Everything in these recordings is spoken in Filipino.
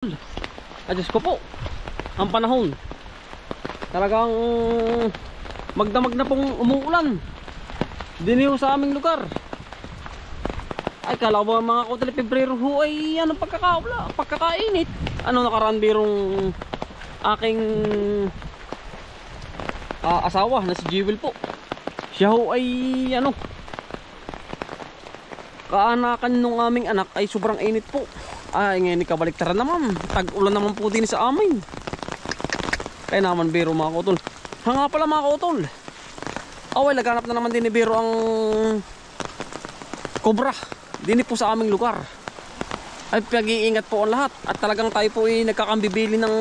Ay, Diyos ko po, ang panahon talagang magdamag na pong umuulan diniho sa aming lugar. Ay, kala ko mga kutali Pebrero ho ay ano pagkakainit. Ano nakaraan birong aking asawa na si Jewel po. Siya ho ay ano, kaanakan nung aming anak ay sobrang init po. Ay, ngayon ikabaliktaran naman. Tag-ulan naman po din sa amin. Kaya naman biro mga kautol. Hanga pala mga kautol. Away, naghanap na naman din ni biro ang cobra. Dini po sa aming lugar. Ay, pag-iingat po ang lahat. At talagang tayo po ay nagkakambibili ng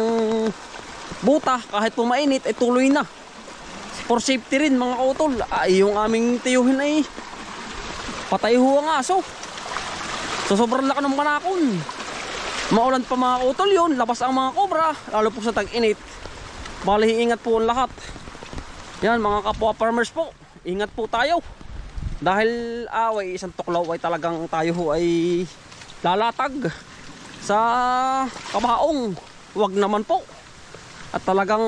buta. Kahit po mainit, ay tuloy na. For safety rin mga kautol. Ay, yung aming tiyuhin ay patay ho ang aso. So sobrang laki ng manakon. Maulan pa mga kautol yun. Labas ang mga cobra. Lalo po sa tag-init. Bali, ingat po ang lahat. Yan mga kapwa farmers po. Ingat po tayo. Dahil away, isang tuklaw ay talagang tayo ho ay lalatag sa kabaong. Huwag naman po. At talagang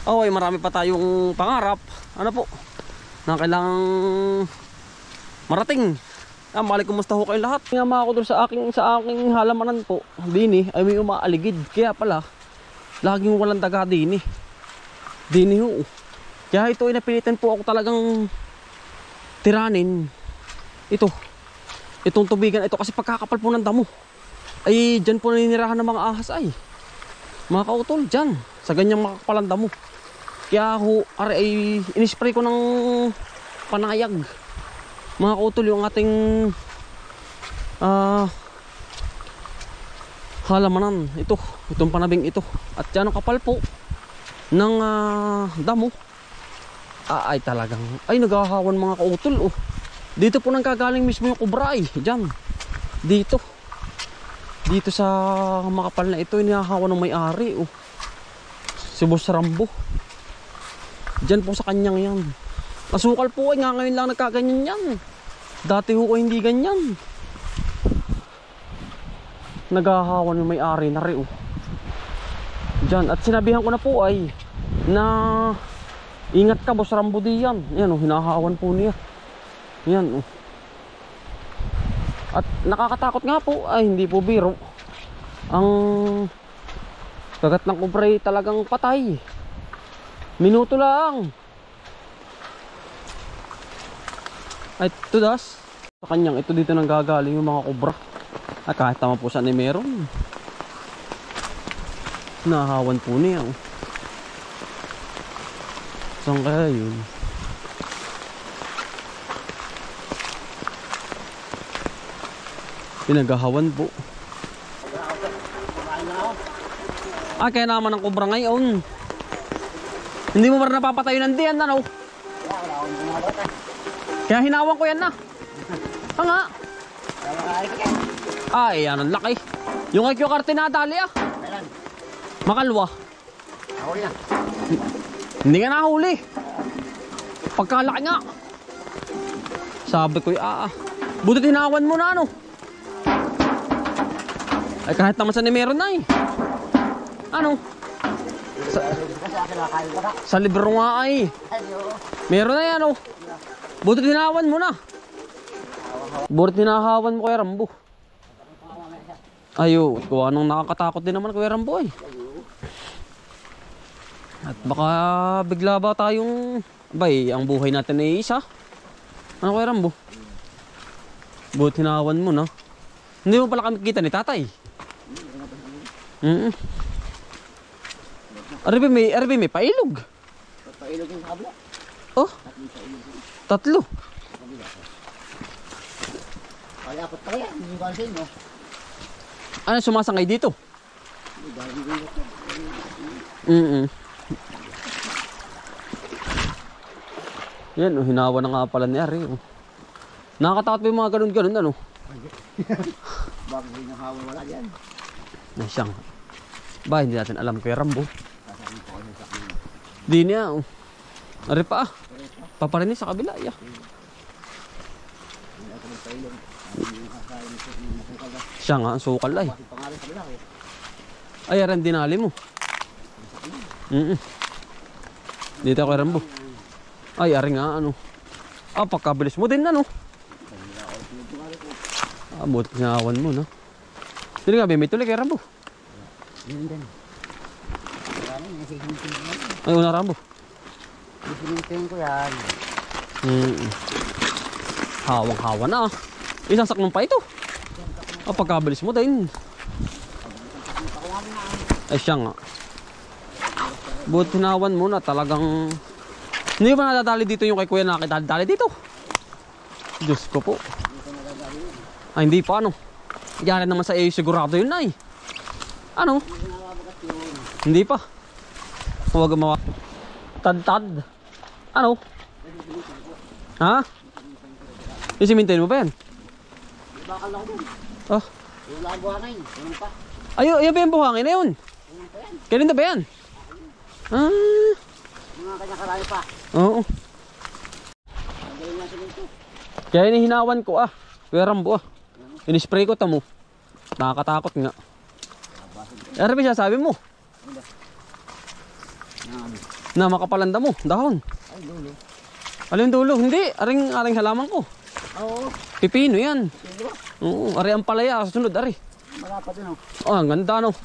away, marami pa tayong pangarap. Ano po? Na kailangang marating. Mali, kumusta ho kayo lahat? Nga mga kautol, sa aking halamanan po, dini ay may umaaligid. Kaya pala, laging walang daga dini. Dini ho. Kaya ito ay napilitan po ako talagang tiranin. Itong tubigan ito kasi pagkakapal po ng damo. Ay dyan po naninirahan ng mga ahas ay. Mga kautol, dyan. Sa ganyang makakapalang damo. Kaya ho, ay inispray ko ng panayag. Mga kautol, yung ating halamanan, itong panabing ito. At yan ang kapal po ng damo. Ay talagang, ay naghahawan mga kautol. Oh. Dito po nang kagaling mismo yung kubra ay. Diyan. Dito sa makapal na ito, inihahawan ng may-ari. Oh. Si Boss Rambo. Diyan po sa kanyang yan. Asukal po ay nga ngayon lang nagkaganyan yan. Dati ho ko hindi ganyan. Naghahawan yung may-ari na rin. Diyan. At sinabihan ko na po ay na ingat ka, Boss Rambo diyan. Yan, hinahawan po niya. Yan. At nakakatakot nga po ay hindi po biro. Ang kagat ng kubray talagang patay. Minuto lang. Ay, tudas. Sa kanyang ito dito nang gagaling yung mga kubra. At kahit tama po saan ay meron. Nahawan po niya. Saan kaya yun? Pinagahawan po. Kaya naman ang kubra ngayon. Hindi mo ba napapatayo ng diyan, ano? Kaya hinawan ko yan na. Nga. Ay, yan ang laki. Yung IQ carte nadali ah. Makalwa. Nahuli na. Hindi nga nahuli. Pagkalaki nga. Sabi ko buti hinawan mo na ano. Ay kahit naman sa meron na eh. Ano? Sa libro nga ay. Meron na yan oh. Buti hinawan mo na. Buti hinahawan mo kay Rambo. Ayo, kuha nung nakakatakot din naman kay Rambo ay. At baka bigla ba tayong ang buhay natin ay isa. Ano kay Rambo? Buti hinahawan mo na. Hindi mo pala kami kita ni tatay. Arbi may pailog. Pailog yung kabla. Oh. Tatlo. Ay, apat pa yan. Hindi ko alisin, no? Ano, sumasangay dito? Yan, hinawa na nga pala ni Ari. Nakakatakot pa yung mga ganun-ganun, ano? Bakit hinahawa wala yan? Nasyang. Hindi natin alam kay Rambo. Di niya, Ari pa paparinig sa kabila, yeah. Siya nga, ang sukal ay. Ay, aran dinali mo. Dito ako Rambo. Ay, aring nga ano. Ah, pagkabilis mo din ano. Ah, buti sinawan mo no. Dili nga, may tuloy kay Rambo. Ay, una Rambo. Sinintin ko yan. Hawang-hawa na. Isang saknong pa ito. Ah, pagkabilis mo din. Ay, siya nga. Buti sinawan mo na talagang... Hindi ba nadadali dito yung kay kuya nakita-dali dito? Diyos ko po. Ay, hindi pa ano. Yan naman sa iyo sigurado yun na eh. Ano? Hindi pa. Huwag mawa. Tad-tad. Ano? Ha? Isimintin mo ba yan? Bakal ako dun. Oh. Yung labuhangin. Yung pa. Ayun ba yung buhangin na yun? Yung pa yan. Kailan na ba yan? Ah. Mga kanya-karami pa. Oo. Ang galing lang sinintin. Kaya inihinawan ko ah. Kuya Rambo ah. Inispray ko tamo. Nakakatakot nga. Ano ba siya sabi mo? Na makapalanda mo. Dahon. Ay, dulo. Alin dulo? Hindi. Aring halaman ko. Oo. Pipino yan. Sino ba? Oo. Ari ang palaya. Susunod ari. Malapad yun, oh. Oh, ang ganda no.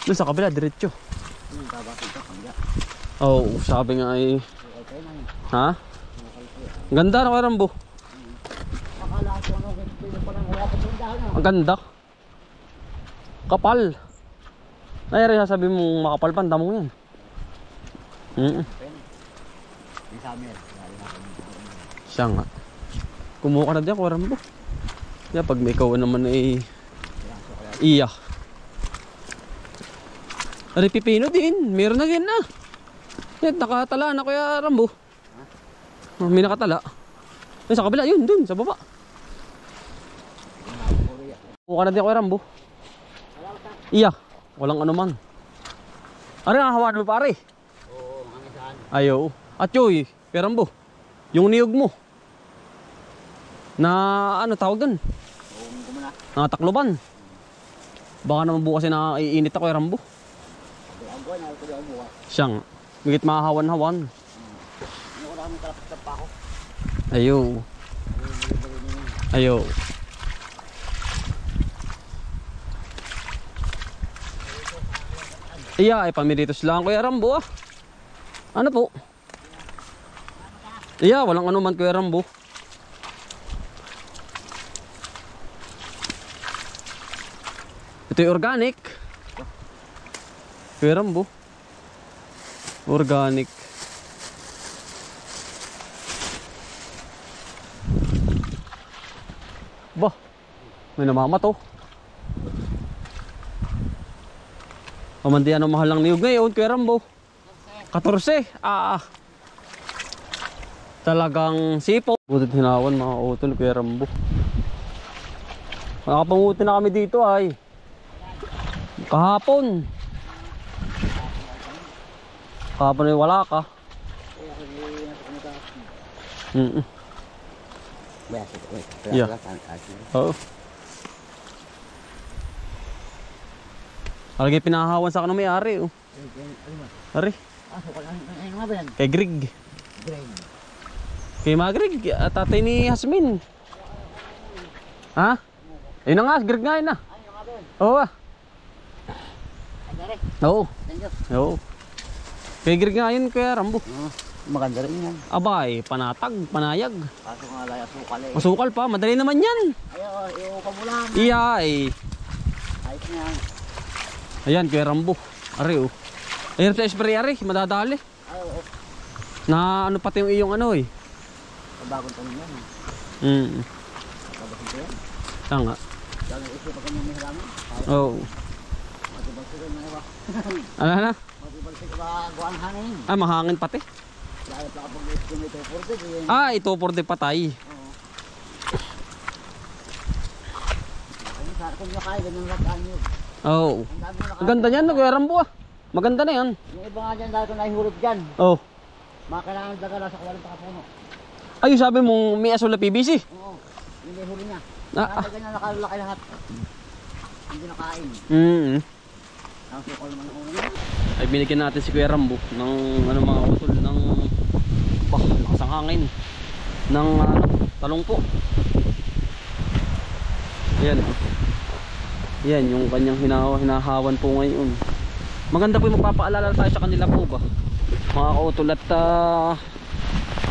Doon sa kabila. Diretso. Babakit ka, kanya. Oo. Sabi nga ay... Okay na yun. Ha? Ang ganda na Kuya Rambo. Akala ko ano, pwede pa nang wala pa yung dahon, oh. Ang ganda. Kapal. Nayari sasabi mong makapal pa. Ang damo yan. Yung sabi yan. Siya nga. Kumuha ka na dyan, Kuya Rambo. Kaya pag may ikaw naman ay iya. Ari pipino din. Meron na yan na. Yan, nakatala na Kuya Rambo. May nakatala. Ay, sa kabila, yun, dun, sa baba. Kumuha ka na dyan, Kuya Rambo. Iya. Walang ano man. Ari, nakahawan mo pare. Oo, mga saan. Ayaw. At yoy, Kuya Rambo. Yung niyog mo. Na ano tawag dun? Oo, kumuna. Nakatakloban. Baka naman bukas na iinit ako Kuya Rambo. Ang buwan, ako doon bukas. Siyang. Bigit mahawan-hawan. Hindi ko na kami kalapit pa ako. Ayaw. Ayaw. Iya, ay pamilitos lang Kuya Rambo ah. Ano po? Iya, walang ano man Kuya Rambo. Ito yung organic. Kuya Rambo. Organic. Bah, may namamato. Pamandiyan ang mahal ng niyog ngayon, Kuya Rambo. 14. Talagang sipo. Butit hinawan mga utol, Kuya Rambo. Nakapanguti na kami dito ay. Kahapon. Kahapon ay wala ka. Yeah. Oo. Alagay pinahawan sa kanong may-ari oh. Ari. Ano nga ba yan? Kay Greg. Greg. Kay Magrig, tatay ni Hasmin. Ha? Ayun na nga, Greg nga yun na. Ay, yung nga ba yan? Oo ah. Ay, dere. Oo. Thank you. Oo. Kay Greg nga yun, Kuya Rambo. Maganda rin yan. Abay, panatag, panayag. Kaso nga laya sukal eh. Masukal pa, madali naman yan. Ayaw, iuka mo lang. Iya eh. Ayos na yan. Ayan, Kuya Rambo. Ari oh. Ayun sa spray ari, madadali. Ay, oo. Na ano pati yung iyong ano eh. Bagong tanong yan. Pagasin ko yan. Tanga. Dahil isip ako nung may halaman. Oo. Matibag sila na iba. Ano na? Matibag sila ba guwang hangin. Ah, mahangin pati. Dahil pa kapag gusto nito for the game. Ah, ito for the patay. Oo. Kung nakaya, ganyan lang yun. Oo. Ang dami na Ang ganda niyan, Kuya Rambo ah. Maganda na yan. Yung iba nga dyan dahil kung nahihulog dyan. Oh. Mga kailangan dagala sa kawalang pakapuno. Ay, sabi mong may aso na PVC. Oo. Yung may huli niya. Ah, Kaya ganyan nakalaki lahat. hindi nakain. Nakasukol naman ako ngayon. Ay binigyan natin si Kuya Rambo ng ano mga utol ng lakas ang hangin ng talong po. Yan. Yan yung kanyang hinahawan po ngayon. Maganda po yung magpapaalala tayo sa kanila po ba mga kautol at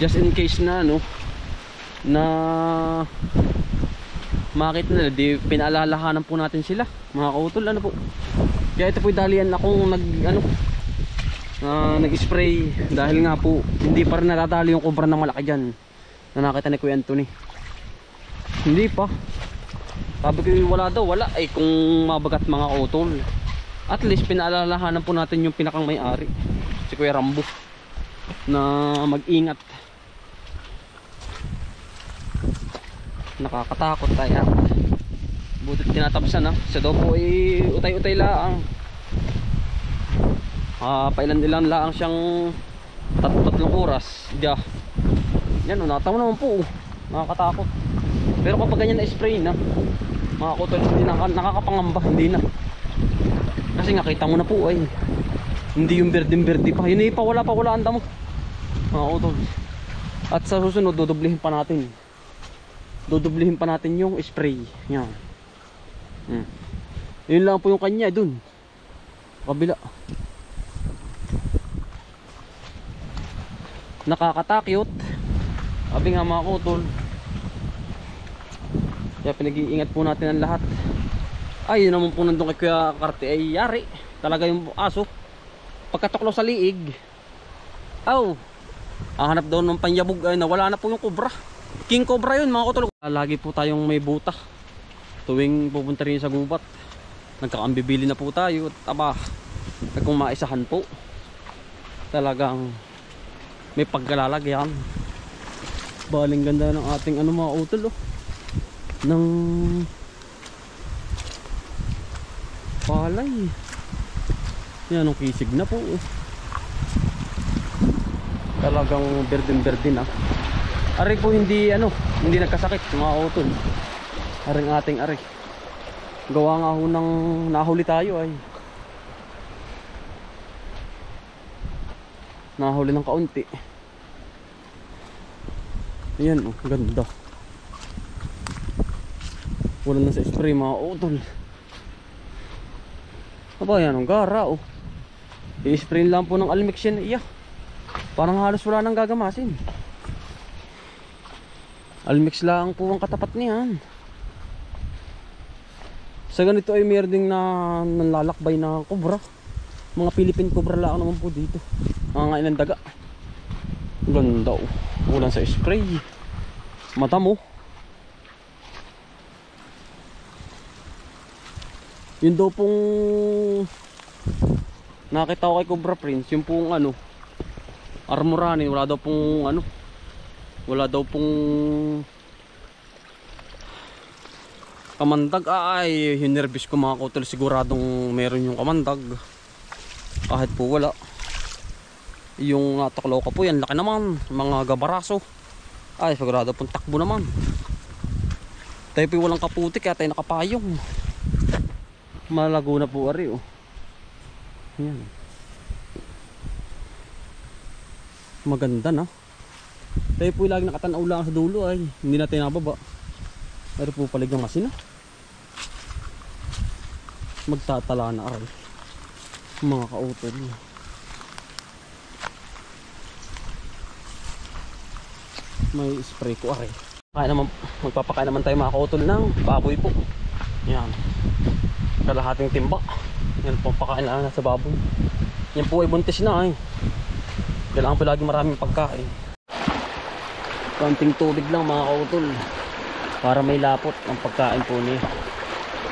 just in case na ano na makita nila di pinaalalahanan po natin sila mga kautol ano po. Kaya ito po dalian akong nag-spray dahil nga po hindi pa rin natatalo yung kubra ng malaki dyan na nakita ni Kuya Anthony. Hindi pa. Sabi ko wala daw, wala ay kung mabagat mga kautol. At least pinaalalahanan po natin yung pinakang may-ari si Kuya Rambo na mag-ingat. Nakakatakot tayo. Butit tinatabsan ha. Siya daw po ay utay-utay laang. Pailan-ilan laang siyang 3 oras. Diya. Yan o, natawa naman po. Nakakatakot. Pero kapag ganyan na spray na, mga kutol, hindi nakakapangamba. Hindi na. Kasi nga kita mo na po ay hindi yung berdeng-berde pa. Yun pa wala ang damo. Mga kutol. At sa susunod, dodoblihin pa natin. Dodoblihin pa natin yung spray. Yan. Yun lang po yung kanya dun kabila. Nakakatakyot. Sabi nga mga kutol. Kaya pinag-iingat po natin ang lahat. Ay yun naman po nandun kay Kuya Karte ay yari. Talaga yung aso pagkatuklaw sa liig. Hahanap daw ng panyabog ay nawala na po yung cobra. King cobra yun mga kutol. Lagi po tayong may buta tuwing pupunta rin sa gubat. Nagkakambibili na po tayo at kung maisahan po talagang may pagkalalagyan. Baling ganda ng ating mga utol ng palay. Yan ang kisig na po talagang berdin na. Ari po hindi nagkasakit mga utol. Aring ating ari gawa nga ho ng nahuli tayo ay nahuli ng kaunti. Ayan ganda. Wala na sa spray mga utol. Yan ang gara i-spray lang po ng Almex yan. Parang halos wala nang gagamasin. Almex lang po ang katapat niyan. Sa ganito ay mayroon ding nanlalakbay na cobra. Mga Philippine cobra lang naman po dito. Nangangain ng daga. Ganda ulan sa spray. Mata mo. Yun daw pong nakita ko kay Cobra Prince. Yung pong Armorani. Wala daw pong kamandag. Ay hinervous ko mga kutol. Siguradong meron yung kamandag. Kahit po wala. Yung nataklaw ka po yan laki naman. Mga gabaraso. Ay sigurado pong takbo naman. Tayo po walang kaputi kaya tayo nakapayong. Malago na po ari Yan. Maganda na. Tayo po lagi nakatanaw lang sa dulo ay hindi natin nababa. Pero po palig ng masin magtatala na aral mga kautol. May spray ko aray. Magpapakain naman tayo mga kautol ng baboy po. Yan. Kalahating timba. Yan po pakain na sa baboy. Yan po ay buntis na kailangan po lagi maraming pagkain. Konting tubig lang mga kautol para may lapot ang pagkain po niya.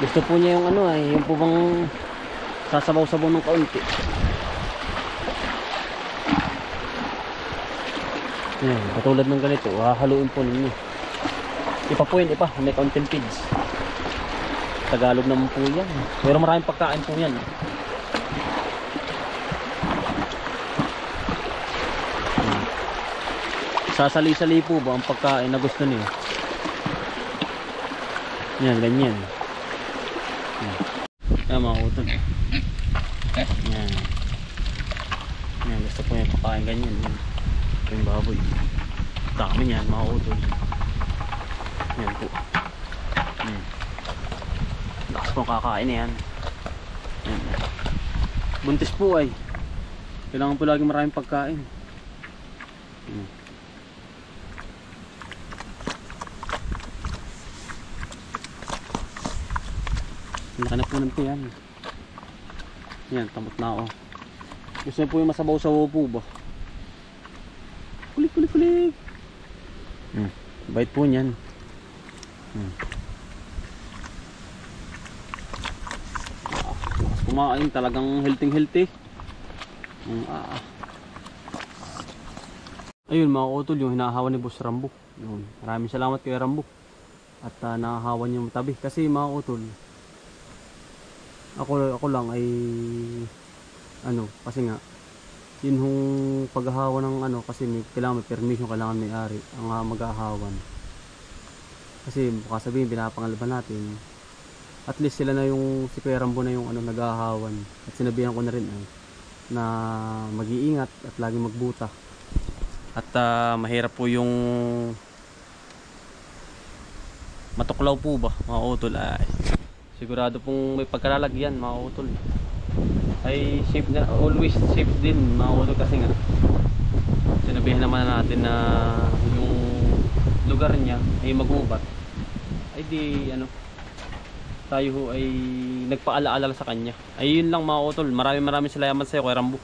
Gusto po niya yung yung po bang sasabaw-sabaw ng kaunti. Yan, katulad ng ganito hahaluin po ninyo. Ipa po yun, may kaunting feeds. Tagalog naman po yan. Pero maraming pagkain po yan. Sasali-sali po ba ang pagkain na gusto niyo? Yan, ganyan. mga utol. Yan. Yan, gusto po yung pakain ganyan. Ito yung baboy. Dami yan mga utol. Yan po. Lakas po kakain yan. Yan. Buntis po ay. Kailangan po lagi maraming pagkain. Nakanapunan po yan. Yan, tamot na ako. Gusto po yung masabaw-sabaw po ba? Kulik, kulik, kulik. Bait po niyan. Lakas kumain, talagang healthy. Ayun mga utol, yung hinahawan ni Boss Rambo. Yun. Maraming salamat kay Rambo. At nahahawan yung tabi. Kasi mga utol, ako lang ay kasi nga yun hong paghahawan ng kasi kailangan may permission, kailangan may ari ang mag-ahawan. Kasi baka sabihin pinapangalaban natin, at least sila na yung si Kuya Rambo na yung nag-ahawan. At sinabihan ko na rin na mag-iingat at lagi magbuta. At mahirap po yung matuklaw po ba mga utol. Sigurado pong may pagkalalagyan mga utol. Ay safe na, always safe din mga utol, kasi nga sinabihan naman natin na yung lugar niya ay magubat. Ay di tayo ho ay nagpaalaala sa kanya. Ayun lang mga utol. Maraming salamat sa iyo Kuya Rambo.